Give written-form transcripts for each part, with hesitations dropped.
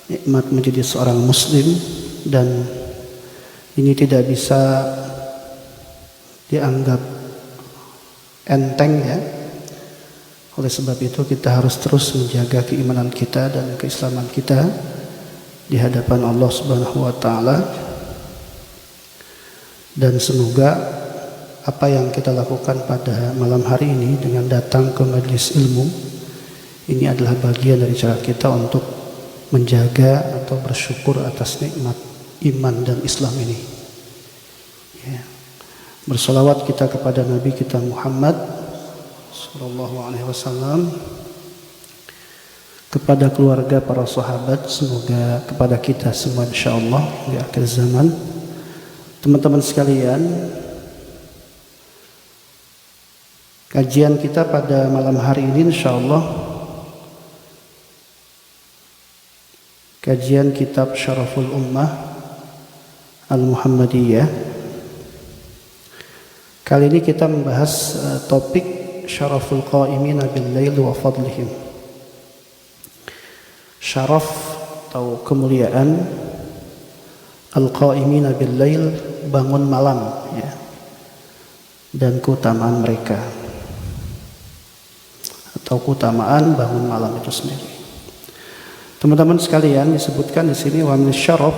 nikmat menjadi seorang muslim, dan ini tidak bisa dianggap enteng ya. Oleh sebab itu kita harus terus menjaga keimanan kita dan keislaman kita di hadapan Allah Subhanahu wa taala. Dan semoga apa yang kita lakukan pada malam hari ini dengan datang ke majelis ilmu ini adalah bagian dari cara kita untuk menjaga atau bersyukur atas nikmat iman dan Islam ini. Ya. Bersolawat kita kepada Nabi kita Muhammad sallallahu alaihi wasallam, kepada keluarga, para sahabat, semoga kepada kita semua insyaallah di akhir zaman. Teman-teman sekalian, kajian kita pada malam hari ini insyaallah kajian kitab Syaraful Ummah Al-Muhammadiyah. Kali ini kita membahas topik Syaraful Qa'imina bil-lail wa fadlihim. Syaraf atau kemuliaan Al-Qa'imina bil-lail, bangun malam ya, dan keutamaan mereka atau keutamaan bangun malam itu sendiri. Teman-teman sekalian, disebutkan di sini wa min syaraf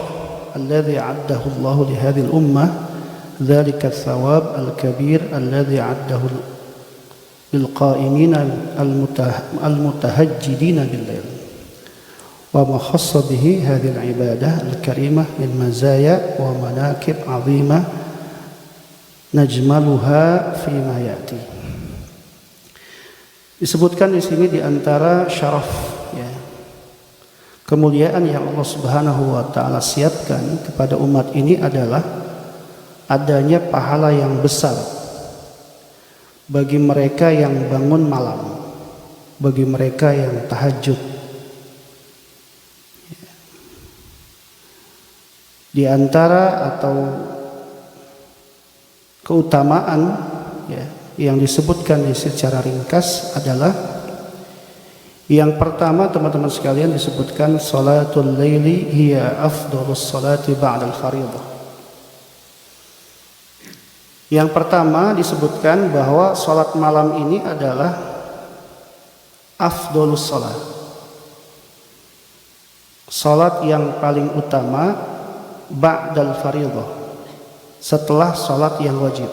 alladhi 'addahu Allah li hadhihi al-ummah dzalika ats-tsawab al-kabir alladhi 'addahu lil qa'imina al-mutahajjidina bil-lail wa ma khassa bihi hadhihi al-ibadah al-karimah min mazaya wa manakib 'azimah najmaluha fi ma ya'ti. Disebutkan di sini di antara syaraf ya, kemuliaan yang Allah Subhanahu wa taala siapkan kepada umat ini adalah adanya pahala yang besar bagi mereka yang bangun malam, bagi mereka yang tahajud. Di antara atau keutamaan ya, yang disebutkan secara ringkas adalah yang pertama, teman-teman sekalian, disebutkan salatul laili hiya afdhalus salati ba'dal fardhah. Yang pertama disebutkan bahwa salat malam ini adalah afdhalus salat, salat yang paling utama ba'dal fardhah, setelah salat yang wajib.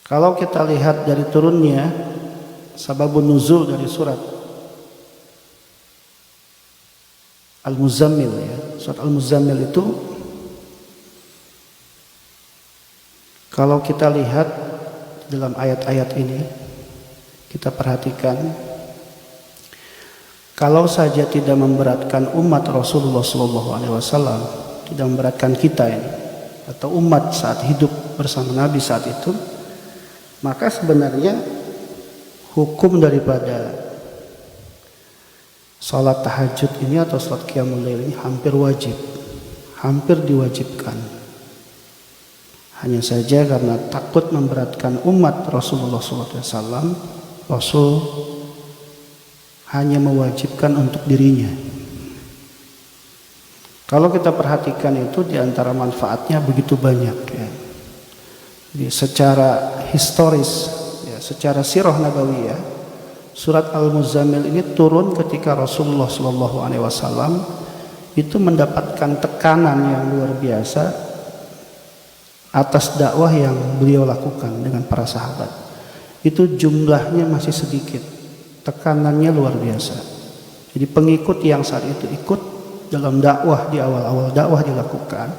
Kalau kita lihat dari turunnya sababun nuzul dari surat Al-Muzammil ya. Surat Al-Muzammil itu kalau kita lihat dalam ayat-ayat ini, kita perhatikan, kalau saja tidak memberatkan umat Rasulullah SAW, tidak memberatkan kita ini atau umat saat hidup bersama Nabi saat itu, maka sebenarnya hukum daripada salat tahajud ini atau salat qiyamul lail ini hampir wajib, hampir diwajibkan. Hanya saja karena takut memberatkan umat Rasulullah SAW, Rasul hanya mewajibkan untuk dirinya. Kalau kita perhatikan itu, di antara manfaatnya begitu banyak ya. Jadi secara historis ya, secara sirah nabawiyah, surat Al-Muzammil ini turun ketika Rasulullah SAW itu mendapatkan tekanan yang luar biasa atas dakwah yang beliau lakukan dengan para sahabat. Itu jumlahnya masih sedikit, tekanannya luar biasa. Jadi pengikut yang saat itu ikut dalam dakwah, di awal-awal dakwah dilakukan,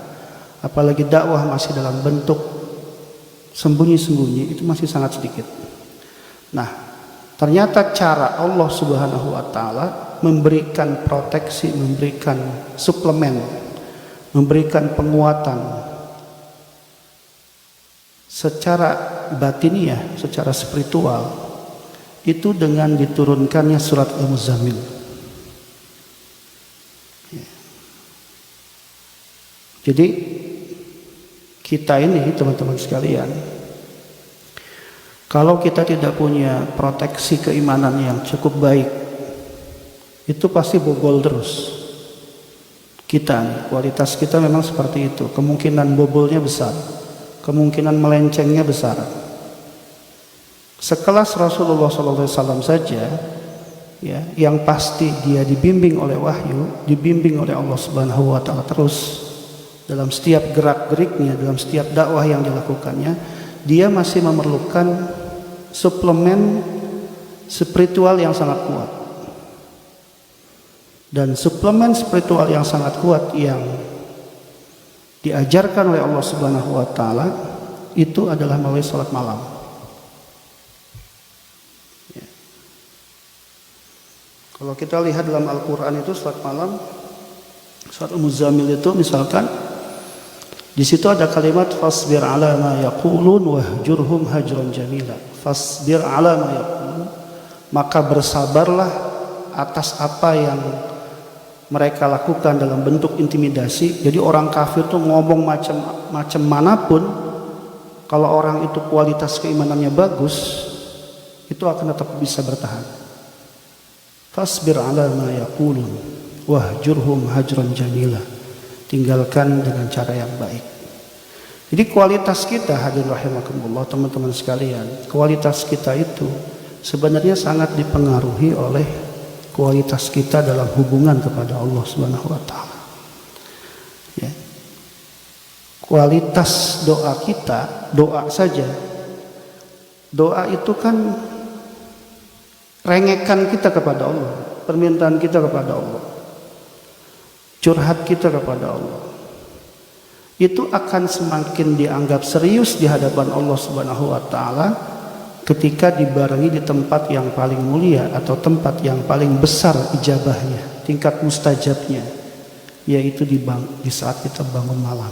apalagi dakwah masih dalam bentuk sembunyi-sembunyi, itu masih sangat sedikit. Nah, ternyata cara Allah Subhanahu wa taala memberikan proteksi, memberikan suplemen, memberikan penguatan secara batiniah, secara spiritual, itu dengan diturunkannya surat Al-Muzammil. Jadi kita ini, teman-teman sekalian, kalau kita tidak punya proteksi keimanan yang cukup baik, itu pasti bobol terus. Kita nih, kualitas kita memang seperti itu. Kemungkinan bobolnya besar, kemungkinan melencengnya besar. Sekelas Rasulullah SAW saja, ya, yang pasti dia dibimbing oleh wahyu, dibimbing oleh Allah Subhanahu Wa Taala terus dalam setiap gerak-geriknya, dalam setiap dakwah yang dilakukannya, dia masih memerlukan suplemen spiritual yang sangat kuat. Dan suplemen spiritual yang sangat kuat yang diajarkan oleh Allah Subhanahu Wa Taala itu adalah melalui salat malam. Kalau kita lihat dalam Al-Quran itu salat malam, surat Al-Muzammil itu misalkan di situ ada kalimat fasbir ala ma yaqulun wahjurhum hajran jamila. Fasbir ala ma yaqulun, maka bersabarlah atas apa yang mereka lakukan dalam bentuk intimidasi. Jadi orang kafir tuh ngomong macam manapun, kalau orang itu kualitas keimanannya bagus, itu akan tetap bisa bertahan. Fasbir ala ma yaqulun wahjurhum hajran jamila. Tinggalkan dengan cara yang baik. Jadi kualitas kita, hadirin rahimakumullah, teman-teman sekalian, kualitas kita itu sebenarnya sangat dipengaruhi oleh kualitas kita dalam hubungan kepada Allah Subhanahu Wa Taala. Ya. Kualitas doa kita, doa saja, doa itu kan rengekan kita kepada Allah, permintaan kita kepada Allah, curhat kita kepada Allah, itu akan semakin dianggap serius di hadapan Allah Subhanahu Wa Taala ketika dibarengi di tempat yang paling mulia atau tempat yang paling besar ijabahnya, tingkat mustajabnya, yaitu di saat kita bangun malam,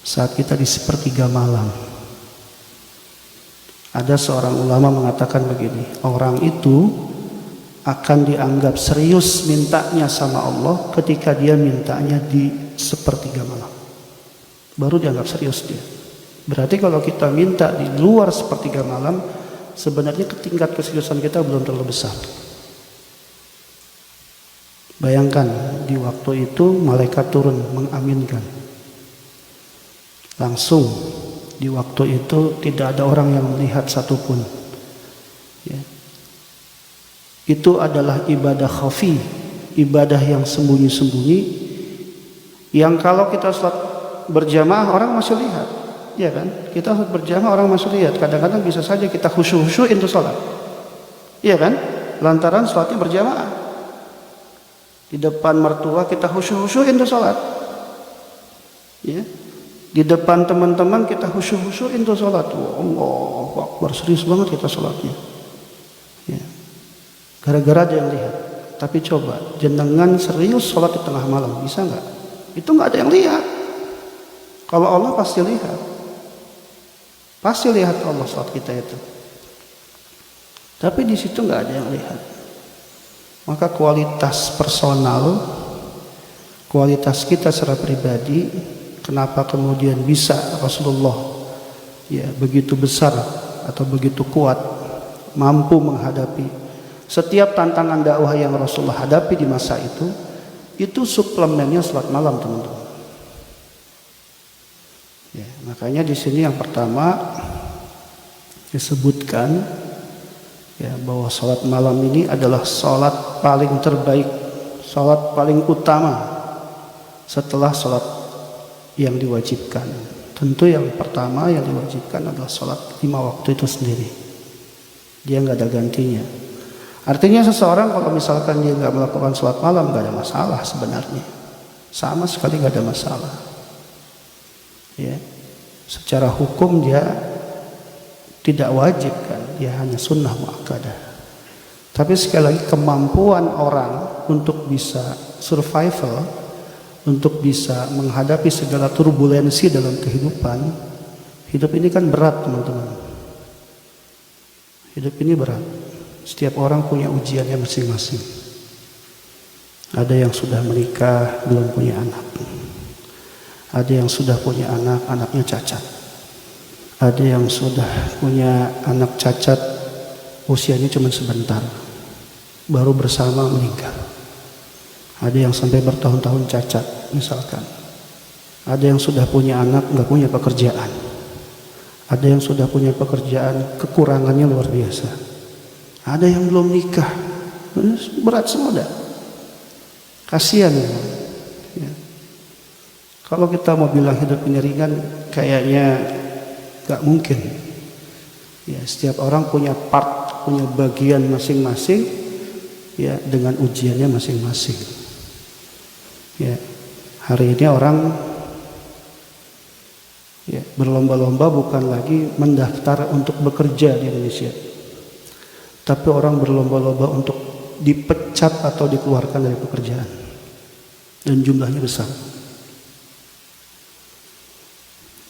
saat kita di sepertiga malam. Ada seorang ulama mengatakan begini, orang itu akan dianggap serius mintanya sama Allah ketika dia mintanya di sepertiga malam. Baru dianggap serius dia. Berarti kalau kita minta di luar sepertiga malam, sebenarnya tingkat keseriusan kita belum terlalu besar. Bayangkan di waktu itu malaikat turun mengaminkan. Langsung di waktu itu tidak ada orang yang melihat satupun. Ya. Itu adalah ibadah khafi, ibadah yang sembunyi-sembunyi, yang kalau kita sholat berjamaah orang masih lihat, ya kan? Kita sholat berjamaah orang masih lihat. Kadang-kadang bisa saja kita khusyuk-khusyukin untuk sholat, ya kan? Lantaran sholatnya berjamaah. Di depan mertua kita khusyuk-khusyukin untuk sholat, ya. Di depan teman-teman kita khusyuk-khusyukin untuk sholat. Allahu Akbar, serius banget kita sholatnya. Ya. Gara-gara ada yang lihat. Tapi coba, jenengan serius sholat di tengah malam, bisa nggak? Itu nggak ada yang lihat. Kalau Allah pasti lihat. Pasti lihat Allah sholat kita itu. Tapi di situ nggak ada yang lihat. Maka kualitas personal, kualitas kita secara pribadi, kenapa kemudian bisa Rasulullah ya begitu besar atau begitu kuat mampu menghadapi setiap tantangan dakwah yang Rasulullah hadapi di masa itu suplemennya salat malam, teman-teman. Ya, makanya di sini yang pertama disebutkan ya bahwa salat malam ini adalah salat paling terbaik, salat paling utama setelah salat yang diwajibkan. Tentu yang pertama yang diwajibkan adalah sholat 5 waktu itu sendiri. Dia nggak ada gantinya. Artinya seseorang kalau misalkan dia nggak melakukan sholat malam nggak ada masalah sebenarnya. Sama sekali nggak ada masalah. Ya, secara hukum dia tidak wajib kan, dia hanya sunnah muakkadah. Tapi sekali lagi kemampuan orang untuk bisa survival, untuk bisa menghadapi segala turbulensi dalam kehidupan. Hidup ini kan berat, teman-teman. Hidup ini berat. Setiap orang punya ujiannya masing-masing. Ada yang sudah menikah, belum punya anak. Ada yang sudah punya anak, anaknya cacat. Ada yang sudah punya anak cacat, usianya cuma sebentar. baru bersama meninggal. Ada yang sampai bertahun-tahun cacat misalkan. Ada yang sudah punya anak nggak punya pekerjaan. Ada yang sudah punya pekerjaan kekurangannya luar biasa. Ada yang belum nikah, berat semua dah. Kasihan ya. Kalau kita mau bilang hidup ini ringan, kayaknya nggak mungkin. Ya, setiap orang punya part, punya bagian masing-masing, ya dengan ujiannya masing-masing. Ya, hari ini orang ya berlomba-lomba bukan lagi mendaftar untuk bekerja di Indonesia, tapi orang berlomba-lomba untuk dipecat atau dikeluarkan dari pekerjaan, dan jumlahnya besar.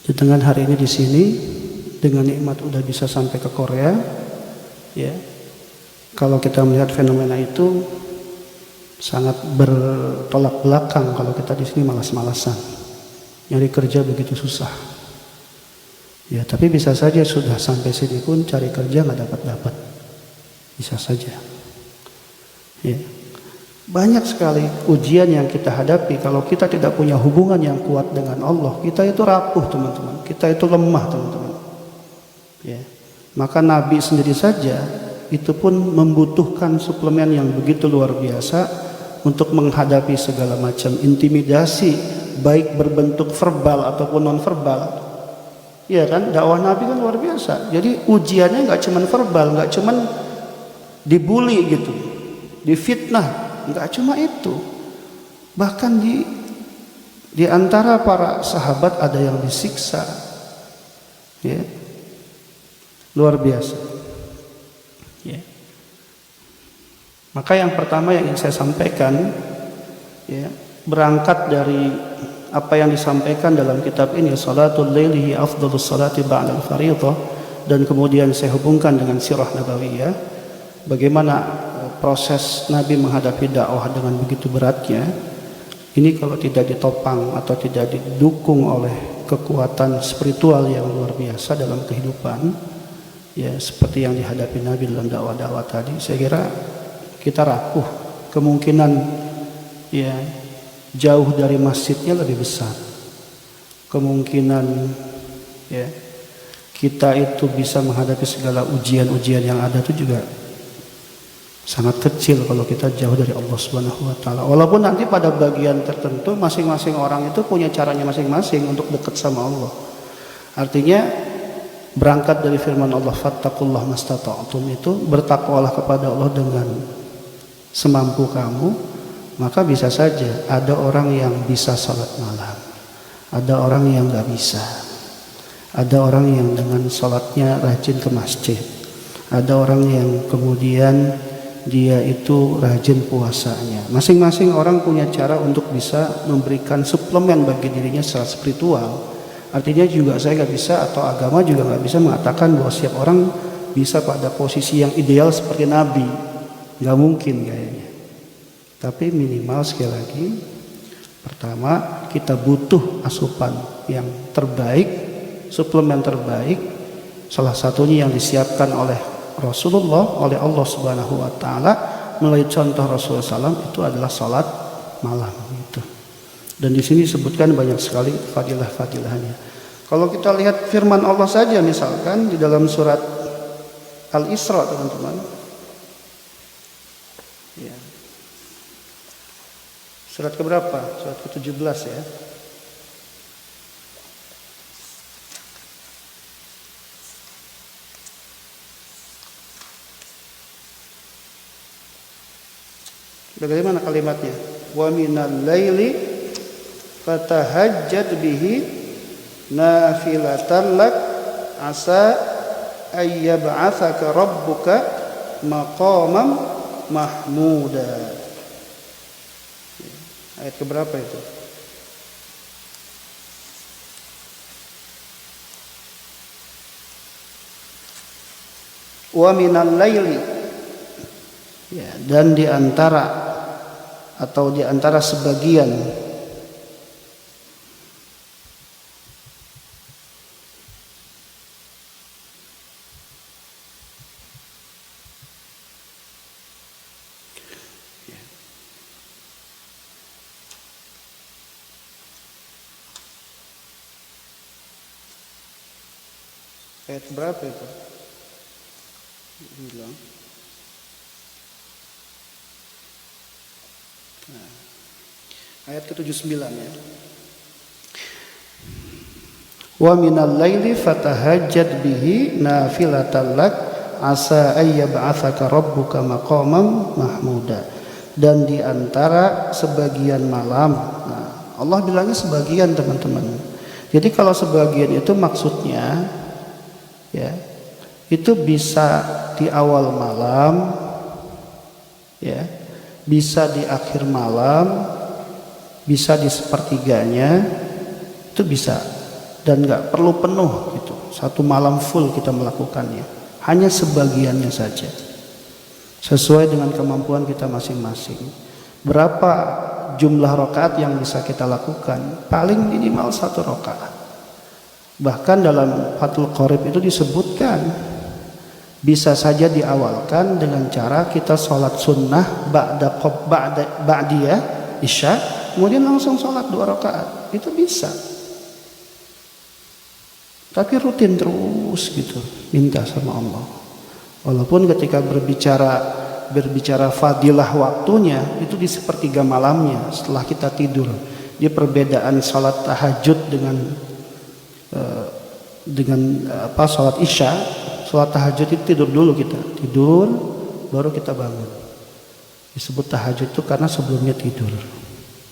Dengan hari ini di sini, dengan nikmat udah bisa sampai ke Korea, ya. Kalau kita melihat fenomena itu sangat bertolak belakang. Kalau kita di sini malas-malasan, nyari kerja begitu susah. Ya, tapi bisa saja sudah sampai sini pun cari kerja nggak dapat, bisa saja. Ya. Banyak sekali ujian yang kita hadapi. Kalau kita tidak punya hubungan yang kuat dengan Allah, kita itu rapuh teman-teman, kita itu lemah teman-teman. Ya. Maka Nabi sendiri saja itu pun membutuhkan suplemen yang begitu luar biasa untuk menghadapi segala macam intimidasi, baik berbentuk verbal ataupun non verbal. Ya kan, dakwah Nabi kan luar biasa. Jadi ujiannya nggak cuman verbal, nggak cuman dibully gitu, difitnah, nggak cuma itu. Bahkan di antara para sahabat ada yang disiksa, ya, luar biasa. Ya. Maka yang pertama yang ingin saya sampaikan, ya, berangkat dari apa yang disampaikan dalam kitab ini, Salatul Laili afdhalus salati ba'dal fardhah, dan kemudian saya hubungkan dengan sirah nabawiyah, bagaimana proses Nabi menghadapi dakwah dengan begitu beratnya. Ini kalau tidak ditopang atau tidak didukung oleh kekuatan spiritual yang luar biasa dalam kehidupan, ya seperti yang dihadapi Nabi dalam dakwah-dakwah tadi, saya kira kita rapuh, kemungkinan ya jauh dari masjidnya lebih besar, kemungkinan ya kita itu bisa menghadapi segala ujian-ujian yang ada itu juga sangat kecil kalau kita jauh dari Allah Subhanahu wa taala. Walaupun nanti pada bagian tertentu masing-masing orang itu punya caranya masing-masing untuk dekat sama Allah. Artinya berangkat dari firman Allah, fattaqullah mastata'tum, itu bertakwalah kepada Allah dengan semampu kamu. Maka bisa saja ada orang yang bisa salat malam, ada orang yang nggak bisa, ada orang yang dengan salatnya rajin ke masjid, ada orang yang kemudian dia itu rajin puasanya. Masing-masing orang punya cara untuk bisa memberikan suplemen bagi dirinya secara spiritual. Artinya juga saya nggak bisa, atau agama juga nggak bisa mengatakan bahwa setiap orang bisa pada posisi yang ideal seperti Nabi. Nggak mungkin kayaknya. Tapi minimal sekali lagi, pertama kita butuh asupan yang terbaik, suplemen terbaik. Salah satunya yang disiapkan oleh Rasulullah, oleh Allah Subhanahu wa taala melalui contoh Rasulullah SAW, itu adalah salat malam itu. Dan di sini disebutkan banyak sekali fadilah-fadilahnya. Kalau kita lihat firman Allah saja misalkan di dalam surat Al-Isra, teman-teman. Ya. Surat keberapa? Surat ke-17 ya. Bagaimana kalimatnya? Wa minal laili fatahajjad bihi nafilatan lak asa ayyab'atsaka rabbuka maqaman mahmuda. Ayat keberapa itu? Wa minal laili, ya, dan di antara atau di antara sebagian Ayat berapa itu? Bilang. Nah, ayat ke-79 ya. Wa minal laili fatahajjad bihi nafilatan lak asa ayyab'atsaka rabbuka maqaman mahmuda. Dan di antara sebagian malam. Nah, Allah bilangnya sebagian, teman-teman. Jadi kalau sebagian itu maksudnya ya, itu bisa di awal malam ya, bisa di akhir malam, bisa di sepertiganya, itu bisa. Dan nggak perlu penuh gitu, satu malam full kita melakukannya, hanya sebagiannya saja sesuai dengan kemampuan kita masing-masing. Berapa jumlah rakaat yang bisa kita lakukan? Paling minimal 1 rakaat. Bahkan dalam Fathul Qorib itu disebutkan bisa saja diawalkan dengan cara kita sholat sunnah ba'diyah isya, kemudian langsung sholat 2 rakaat, itu bisa. Tapi rutin terus gitu, minta sama Allah. Walaupun ketika berbicara fadilah waktunya itu di sepertiga malamnya setelah kita tidur. Dia perbedaan salat tahajud dengan salat isya. Salat tahajud itu tidur dulu, kita tidur baru kita bangun. Disebut tahajud itu karena sebelumnya tidur.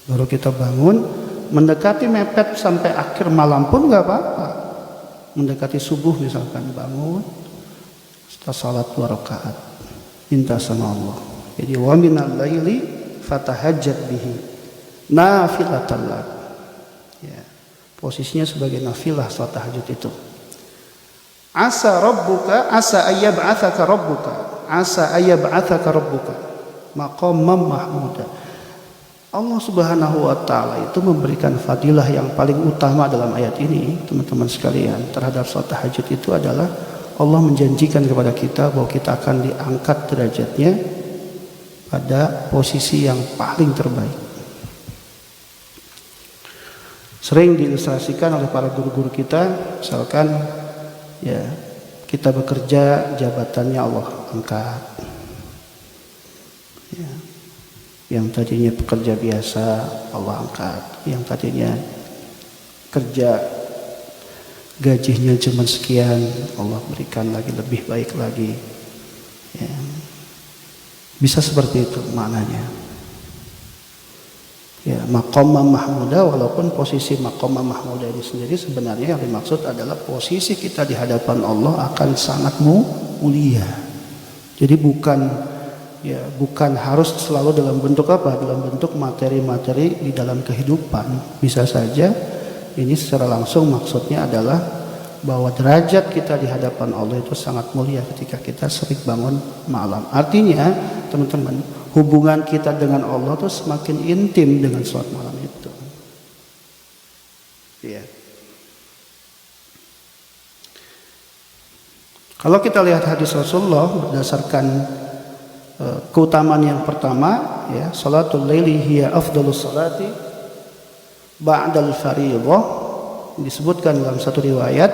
Baru kita bangun, mendekati mepet sampai akhir malam pun nggak apa-apa. Mendekati subuh misalkan bangun, setelah salat 2 rakaat, minta sama Allah. Jadi wa minal laili fatahajjad bihi nafilatan lak. Ya, posisinya sebagai nafilah salat tahajud itu. Asa rabbuka asa ayyab'atsaka rabbuka asa ayyab'atsaka rabbuka maqaman mahmuda. Allah Subhanahu wa taala itu memberikan fadilah yang paling utama dalam ayat ini, teman-teman sekalian, terhadap salat tahajud itu adalah Allah menjanjikan kepada kita bahwa kita akan diangkat derajatnya pada posisi yang paling terbaik. Sering diilustrasikan oleh para guru-guru kita, misalkan ya, kita bekerja, jabatannya Allah angkat. Ya. Yang tadinya pekerja biasa Allah angkat, yang tadinya kerja gajinya cuma sekian Allah berikan lagi lebih baik lagi ya. Bisa seperti itu maknanya ya, maqamah mahmuda. Walaupun posisi maqamah mahmuda ini sendiri sebenarnya yang dimaksud adalah posisi kita di hadapan Allah akan sangat mulia. Jadi bukan harus selalu dalam bentuk apa? Dalam bentuk materi-materi di dalam kehidupan. Bisa saja ini secara langsung maksudnya adalah bahwa derajat kita di hadapan Allah itu sangat mulia ketika kita sering bangun malam. Artinya, teman-teman, hubungan kita dengan Allah itu semakin intim dengan sholat malam itu. Ya. Kalau kita lihat hadis Rasulullah berdasarkan keutamaan yang pertama ya, salatul laili hiya afdalus salati ba'dal fardhah. Disebutkan dalam satu riwayat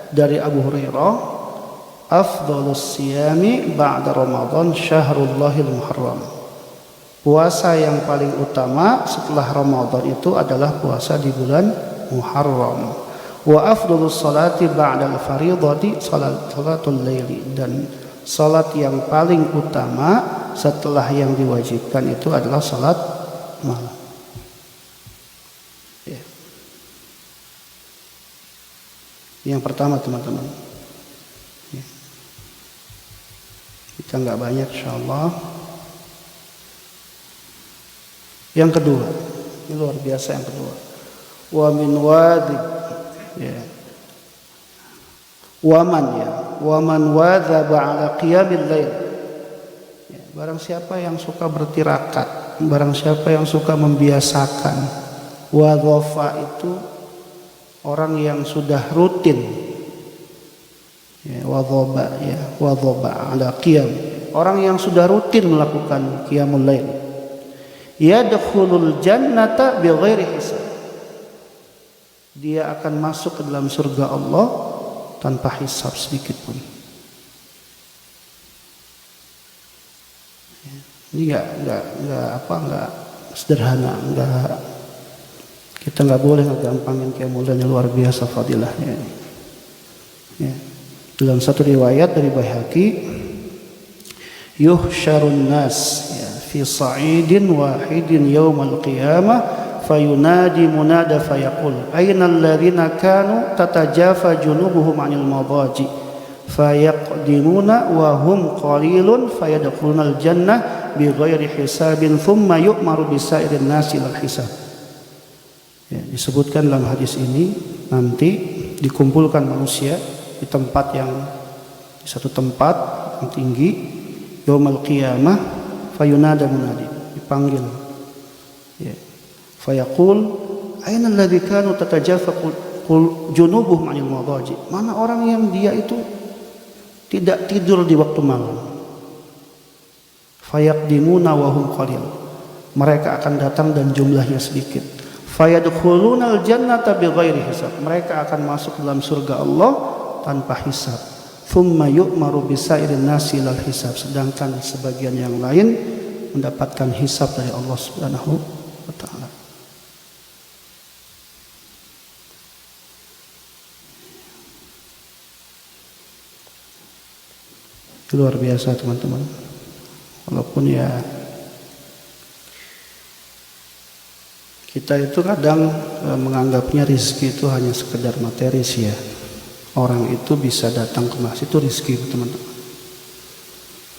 dari Abu Hurairah, afdalus siyami ba'da Ramadan syahrullahil muharram. Puasa yang paling utama setelah Ramadan itu adalah puasa di bulan Muharram. Wa afdalus salati ba'dal fardhati salatul laili. Dan salat yang paling utama setelah yang diwajibkan itu adalah salat malam. Ya. Yang pertama, teman-teman. Ya. Kita nggak banyak, insyaallah. Yang kedua, ini luar biasa yang kedua. Wa min wadib. Ya. Waman wadzaba ala qiyamil lail. Ya, barang siapa yang suka bertirakat, barang siapa yang suka membiasakan. Wadhafa itu orang yang sudah rutin. Ya, wadhaba ala qiyam. Orang yang sudah rutin melakukan qiyamul lail. Yadkhulul jannata bighairi hisab. Dia akan masuk ke dalam surga Allah tanpa hisab sedikit pun. Ini nggak sederhana, kita nggak boleh ngegampangin kemuliaannya, luar biasa fadilahnya. Ya. Dalam satu riwayat dari Baihaqi, yuhsyarun nas ya, fi sa'idin wahidin yaumal qiyamah fayunadi munada fayaqul aina alladhina kanu tatajafa junubuhum 'anil madaji fayaqdimuna wa hum qalilun fayadkhulunal jannah bighairi hisabin thumma yu'maru bisairin nasi lal hisab. Ya, disebutkan dalam hadis ini, nanti dikumpulkan manusia di satu tempat yang tinggi, yaumul qiyamah, fayunada munadi, dipanggil, ya, fayaqul aina alladhi kanu tatajafa junubuhum 'anil madaji, mana orang yang dia itu tidak tidur di waktu malam. Fayaqdimuna wa hum qalil, mereka akan datang dan jumlahnya sedikit. Fayadkhulunal jannata bighairi hisab, mereka akan masuk dalam surga Allah tanpa hisab. Thumma yu'maru bisairin nasi lal hisab, sedangkan sebagian yang lain mendapatkan hisab dari Allah Subhanahu wa taala. Luar biasa teman-teman. Walaupun ya kita itu kadang menganggapnya rizki itu hanya sekedar materis ya. Orang itu bisa datang ke masjid itu rizki teman-teman.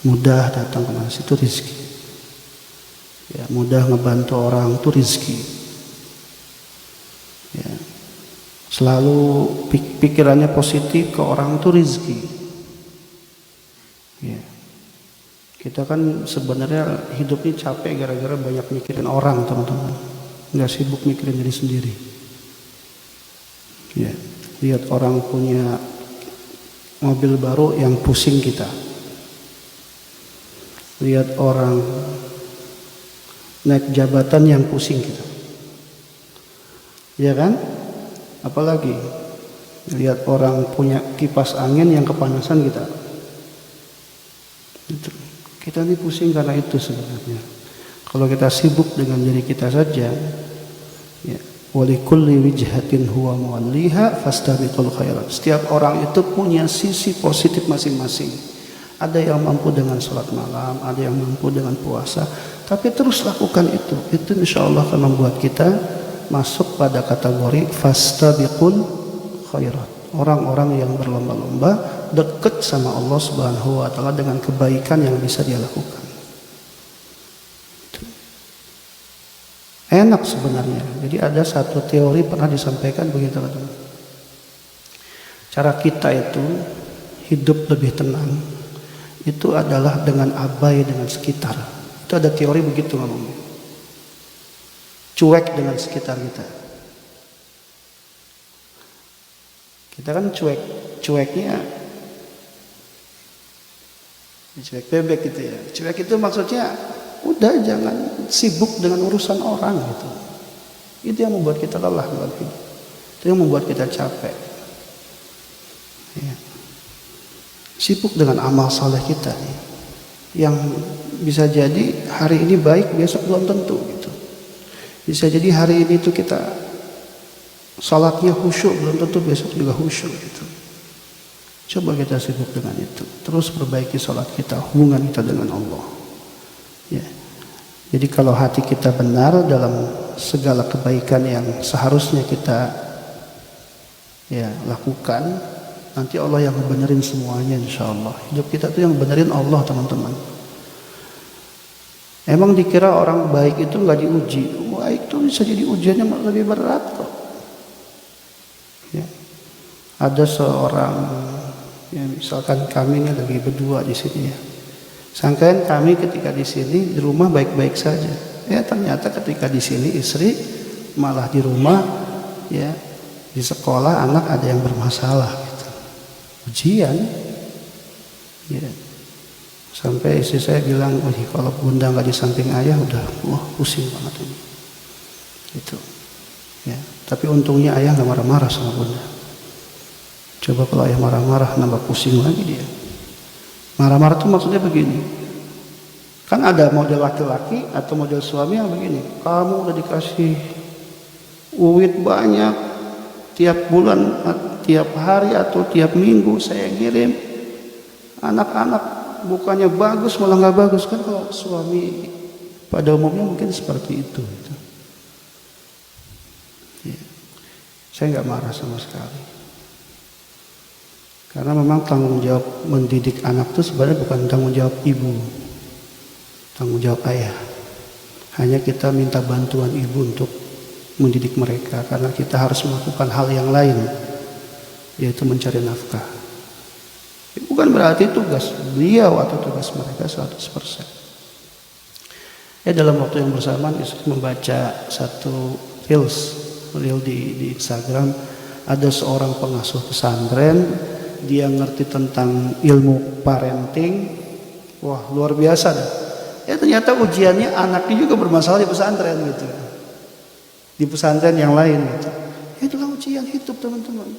Mudah datang ke masjid itu rizki. Ya, mudah ngebantu orang itu rizki. Ya. Selalu pikirannya positif ke orang itu rizki. Ya. Kita kan sebenarnya hidup ini capek gara-gara banyak mikirin orang teman-teman. Nggak sibuk mikirin diri sendiri. Ya. Lihat orang punya mobil baru yang pusing kita. Lihat orang naik jabatan yang pusing kita. Ya kan? Apalagi lihat orang punya kipas angin yang kepanasan kita. Itu. Kita ini pusing karena itu sebenarnya. Kalau kita sibuk dengan diri kita saja, ya, walikulli wijhatin huwa muwalliha fastabiqul khairat. Setiap orang itu punya sisi positif masing-masing. Ada yang mampu dengan sholat malam, ada yang mampu dengan puasa, tapi terus lakukan itu. Itu insya Allah akan membuat kita masuk pada kategori fastabiqul khairat. Orang-orang yang berlomba-lomba dekat sama Allah Subhanahu wa taala dengan kebaikan yang bisa dia lakukan. Enak sebenarnya. Jadi ada satu teori pernah disampaikan begitu teman-teman. Cara kita itu hidup lebih tenang itu adalah dengan abai dengan sekitar. Itu ada teori begitu ngomongnya. Cuek dengan sekitar kita. Kita kan cueknya cuek bebek gitu ya. Cuek itu maksudnya udah jangan sibuk dengan urusan orang gitu. Itu yang membuat kita lelah dalam hidup. Itu yang membuat kita capek. Ya. Sibuk dengan amal saleh kita nih. Yang bisa jadi hari ini baik, besok belum tentu gitu. Bisa jadi hari ini tuh kita salatnya khusyuk, belum tentu besok juga khusyuk gitu. Coba kita sibuk dengan itu. Terus perbaiki salat kita, hubungan kita dengan Allah. Ya. Jadi kalau hati kita benar dalam segala kebaikan yang seharusnya kita ya lakukan, nanti Allah yang ngebenerin semuanya insyaallah. Hidup kita tuh yang benerin Allah teman-teman. Emang dikira orang baik itu nggak diuji? Baik itu bisa jadi ujiannya lebih berat kok. Ya. Ada seorang ya misalkan kami ini lagi berdua di sini ya. Sangkain kami ketika di sini di rumah baik-baik saja. Ya ternyata ketika di sini istri malah di rumah ya di sekolah anak ada yang bermasalah gitu. Ujian. Ya. Sampai istri saya bilang, kalau bunda nggak di samping ayah udah pusing banget ini. Itu. Ya. Tapi untungnya ayah nggak marah-marah sama bunda. Coba kalau ayah marah-marah nambah pusing lagi dia. Marah-marah tuh maksudnya begini. Kan ada model laki-laki atau model suami yang begini. Kamu udah dikasih uit banyak, tiap bulan, tiap hari atau tiap minggu saya kirim. Anak-anak bukannya bagus malah nggak bagus. Kan kalau suami pada umumnya mungkin seperti itu. Ya. Saya nggak marah sama sekali. Karena memang tanggung jawab mendidik anak itu sebenarnya bukan tanggung jawab ibu, tanggung jawab ayah. Hanya kita minta bantuan ibu untuk mendidik mereka, karena kita harus melakukan hal yang lain, yaitu mencari nafkah. Bukan berarti tugas beliau atau tugas mereka 100%. Dalam waktu yang bersamaan saya membaca satu reels di Instagram. Ada seorang pengasuh pesantren, dia ngerti tentang ilmu parenting. Wah, luar biasa dah. Ternyata ujiannya anaknya juga bermasalah di pesantren gitu. Di pesantren yang lain gitu. Itulah ujian hidup, teman-teman.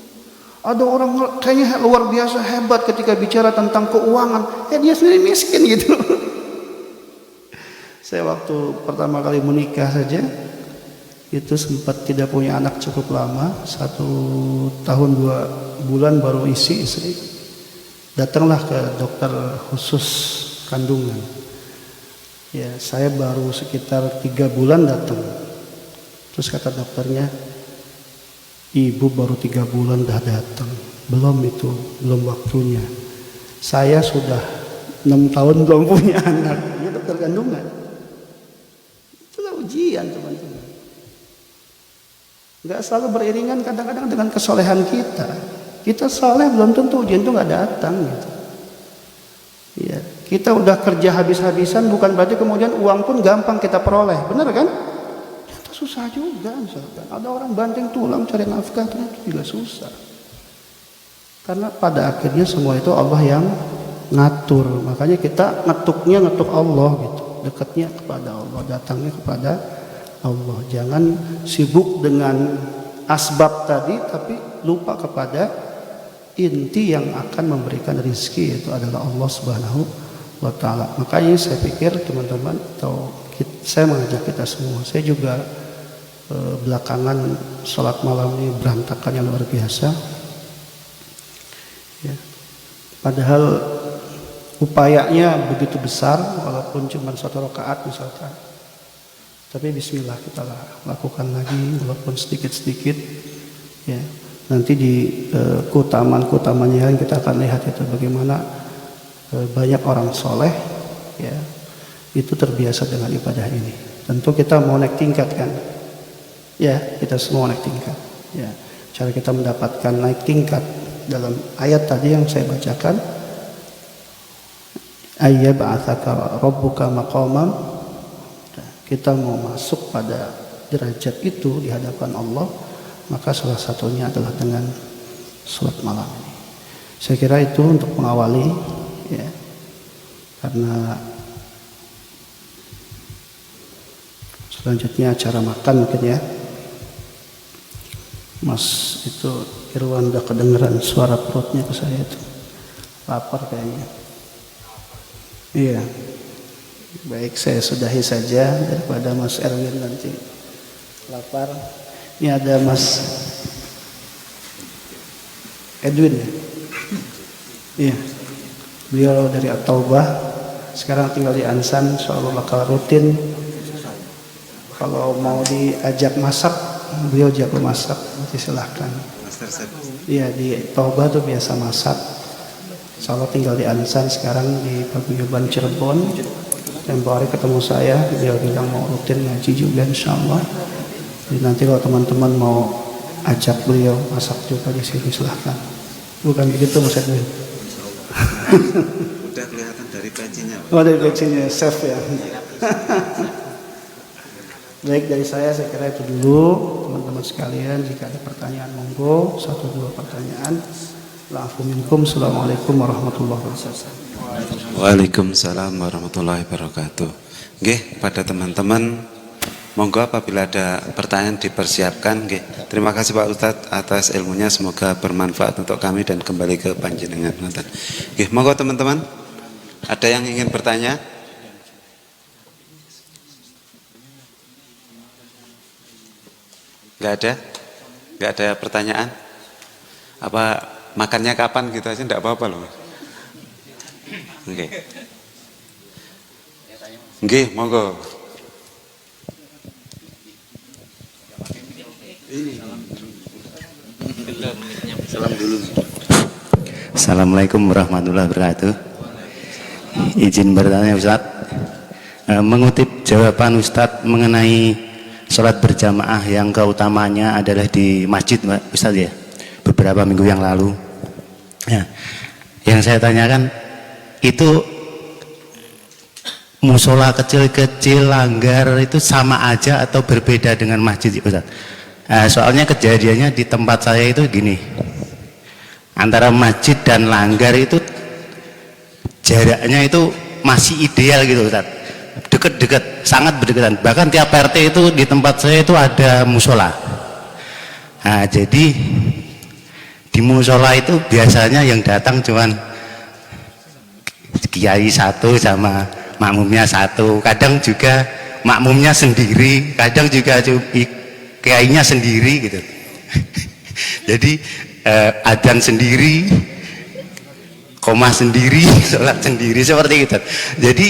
Ada orang kayaknya luar biasa hebat ketika bicara tentang keuangan. Dia sendiri miskin gitu. Saya waktu pertama kali menikah saja itu sempat tidak punya anak cukup lama, 1 tahun 2 bulan baru isi istri. Datanglah ke dokter khusus kandungan. Ya, saya baru sekitar 3 bulan datang. Terus kata dokternya, ibu baru 3 bulan dah datang. Belum waktunya. Saya sudah 6 tahun belum punya anak. Ini dokter kandungan. Itulah ujian, teman-teman. Gak selalu beriringan kadang-kadang dengan kesolehan kita. Kita soleh belum tentu ujian itu gak datang gitu. Ya, kita udah kerja habis-habisan bukan berarti kemudian uang pun gampang kita peroleh, benar kan? Itu susah juga misalkan. Ada orang banting tulang cari nafkah ternyata juga susah. Karena pada akhirnya semua itu Allah yang ngatur. Makanya kita ngetuk Allah gitu. Dekatnya kepada Allah, datangnya kepada Allah. Jangan sibuk dengan asbab tadi tapi lupa kepada inti yang akan memberikan rizki, yaitu adalah Allah Subhanahu wa ta'ala. Makanya saya pikir teman-teman, atau saya mengajak kita semua, saya juga belakangan sholat malam ini berantakan yang luar biasa ya. Padahal upayanya begitu besar, walaupun cuma 1 rakaat misalkan. Tapi bismillah kita lakukan lagi walaupun sedikit-sedikit ya. Nanti di keutamaan-keutamaannya kita akan lihat itu bagaimana banyak orang soleh ya, itu terbiasa dengan ibadah ini. Tentu kita mau naik tingkat kan ya, kita semua naik tingkat ya. Cara kita mendapatkan naik tingkat dalam ayat tadi yang saya bacakan, ayyab'atsaka rabbuka maqaman. Kita mau masuk pada derajat itu di hadapan Allah, maka salah satunya adalah dengan sholat malam ini. Saya kira itu untuk mengawali ya, karena selanjutnya acara makan mungkin ya. Mas itu Irwan udah kedengeran suara perutnya ke saya itu, lapar kayaknya. Iya. Baik, saya sudahi saja daripada Mas Erwin nanti lapar. Ini ada Mas Edwin ya? Iya. Beliau dari At-Taubah, sekarang tinggal di Ansan, insyaallah bakal rutin. Kalau mau diajak masak, beliau jago masak, nanti silahkan. Iya, di Taubah tuh biasa masak. Insyaallah tinggal di Ansan, sekarang di Paguyuban Cirebon. Tempoh hari ketemu saya, dia bilang mau rutin ngaji juga insyaallah. Jadi nanti kalau teman-teman mau ajak beliau masak juga di sini silahkan. Bukan begitu Mas Edwin? Udah kelihatan dari pecinya. Oh, dari pecinya, chef ya. Baik, dari saya kira itu dulu teman-teman sekalian. Jika ada pertanyaan monggo, 1-2 pertanyaan. La'afu minkum. Assalamualaikum warahmatullahi wabarakatuh. Waalaikumsalam warahmatullahi wabarakatuh. Nggih, pada teman-teman Monggo apabila ada pertanyaan dipersiapkan. Terima kasih Pak Ustadz atas ilmunya, semoga bermanfaat untuk kami dan kembali ke panjenengan. Monggo teman-teman, ada yang ingin bertanya? Nggak ada pertanyaan? Apa makannya kapan gitu aja, enggak apa-apa loh. Nggih, monggo. Salam dulu. Assalamualaikum warahmatullahi wabarakatuh. Izin bertanya Ustaz, mengutip jawaban Ustaz mengenai sholat berjamaah yang keutamanya adalah di masjid, Ustaz ya, beberapa minggu yang lalu. Ya, yang saya tanyakan itu musola kecil-kecil langgar itu sama aja atau berbeda dengan masjid, Ustaz? Soalnya kejadiannya di tempat saya itu gini, antara masjid dan langgar itu jaraknya itu masih ideal gitu Ustaz, deket-deket, sangat berdekatan. Bahkan tiap RT itu di tempat saya itu ada musola. Nah, jadi di musola itu biasanya yang datang cuman kiai satu sama makmumnya satu, kadang juga makmumnya sendiri, kadang juga kiainya sendiri gitu. Jadi adzan sendiri, koma sendiri, sholat sendiri, seperti itu. Jadi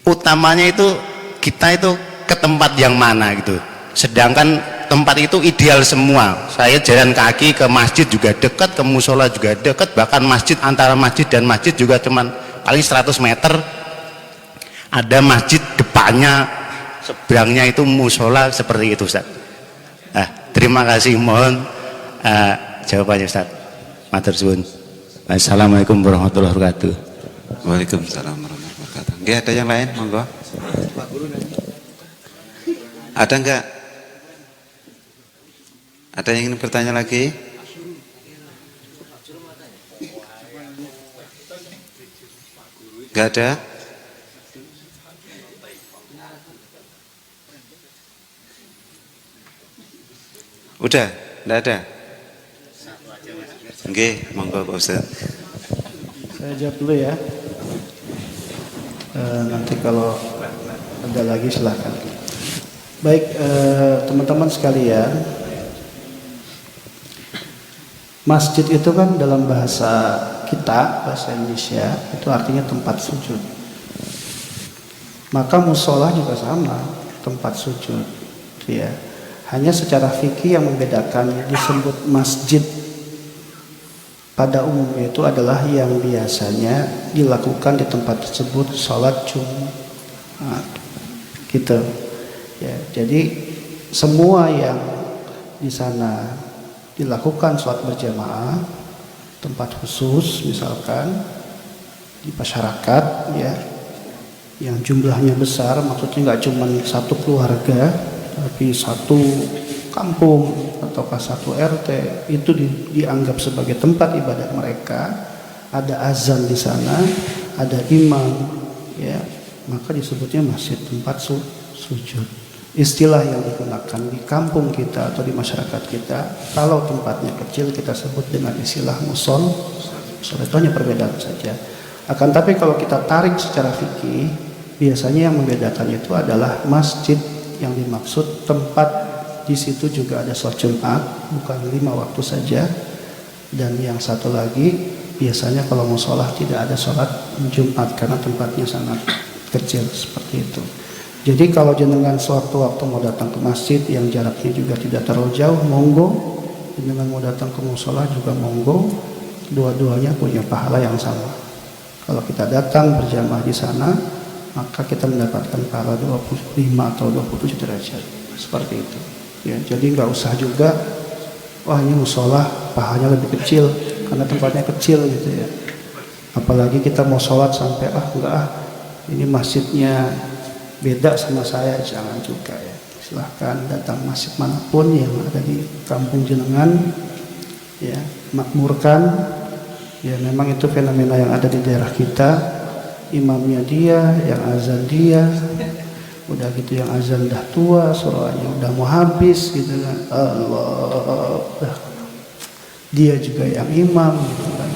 utamanya itu kita itu ke tempat yang mana gitu. Sedangkan tempat itu ideal semua. Saya jalan kaki ke masjid juga dekat, ke musola juga dekat, bahkan masjid, antara masjid dan masjid juga cuman paling 100 meter. Ada masjid depannya, seberangnya itu musola, seperti itu Ustaz. Terima kasih, mohon jawabannya Ustaz. Matur suwun. Assalamualaikum warahmatullahi wabarakatuh. Waalaikumsalam warahmatullahi wabarakatuh. Nggih, ada yang lain? Monggo. Ada enggak? Ada yang ingin bertanya lagi? Enggak ada? Udah? Enggak ada? Oke, monggo Pak Ustaz. Saya jawab dulu ya. Nanti kalau ada lagi silakan. Baik, teman-teman sekalian, masjid itu kan dalam bahasa kita, bahasa Indonesia, itu artinya tempat sujud. Maka musola juga sama, tempat sujud. Ya. Hanya secara fikih yang membedakan, disebut masjid pada umumnya itu adalah yang biasanya dilakukan di tempat tersebut sholat Jumat, gitu. Ya, jadi semua yang di sana dilakukan sholat berjamaah, tempat khusus misalkan di masyarakat, ya, yang jumlahnya besar, maksudnya nggak cuma satu keluarga, tapi satu kampung ataukah satu RT, itu dianggap sebagai tempat ibadah mereka. Ada azan di sana, ada imam, ya, maka disebutnya masjid, tempat sujud. Istilah yang digunakan di kampung kita atau di masyarakat kita, kalau tempatnya kecil kita sebut dengan istilah musol. Itu hanya perbedaan saja. Akan tapi kalau kita tarik secara fikih, biasanya yang membedakan itu adalah masjid yang dimaksud tempat. Di situ juga ada sholat Jumat, bukan 5 waktu saja. Dan yang satu lagi, biasanya kalau musola tidak ada sholat Jumat karena tempatnya sangat kecil, seperti itu. Jadi kalau jenengan suatu waktu mau datang ke masjid yang jaraknya juga tidak terlalu jauh, monggo. Jenengan mau datang ke musola juga monggo. Dua-duanya punya pahala yang sama. Kalau kita datang berjamaah di sana, maka kita mendapatkan pahala 25 atau 27 derajat, seperti itu. Ya, jadi nggak usah juga, wah ini musola pahalanya lebih kecil karena tempatnya kecil gitu ya. Apalagi kita mau sholat sampai ini masjidnya beda sama saya, jangan juga ya. Silahkan datang masjid manapun yang ada di kampung jenengan, ya, makmurkan. Ya, memang itu fenomena yang ada di daerah kita. Imamnya dia, yang azan dia, Udah gitu yang azan dah tua, suaranya udah mau habis gitu kan. Allah. Dia juga yang imam gitu kan.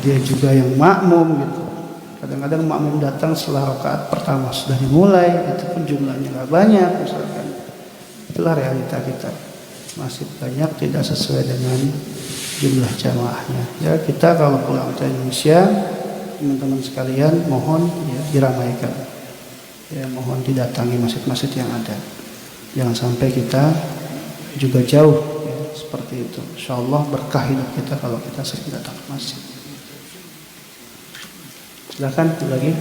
Dia juga yang makmum gitu. Kadang-kadang makmum datang setelah rakaat pertama sudah dimulai, itu pun jumlahnya nggak banyak misalkan. Itulah realita kita. Masih banyak tidak sesuai dengan jumlah jamaahnya. Ya kita kalau pulang ke Indonesia, teman-teman sekalian mohon ya diramaikan. Ya mohon didatangi masjid-masjid yang ada. Jangan sampai kita juga jauh ya, seperti itu. Insyaallah berkah hidup kita kalau kita sering datang ke masjid. Silakan lagi.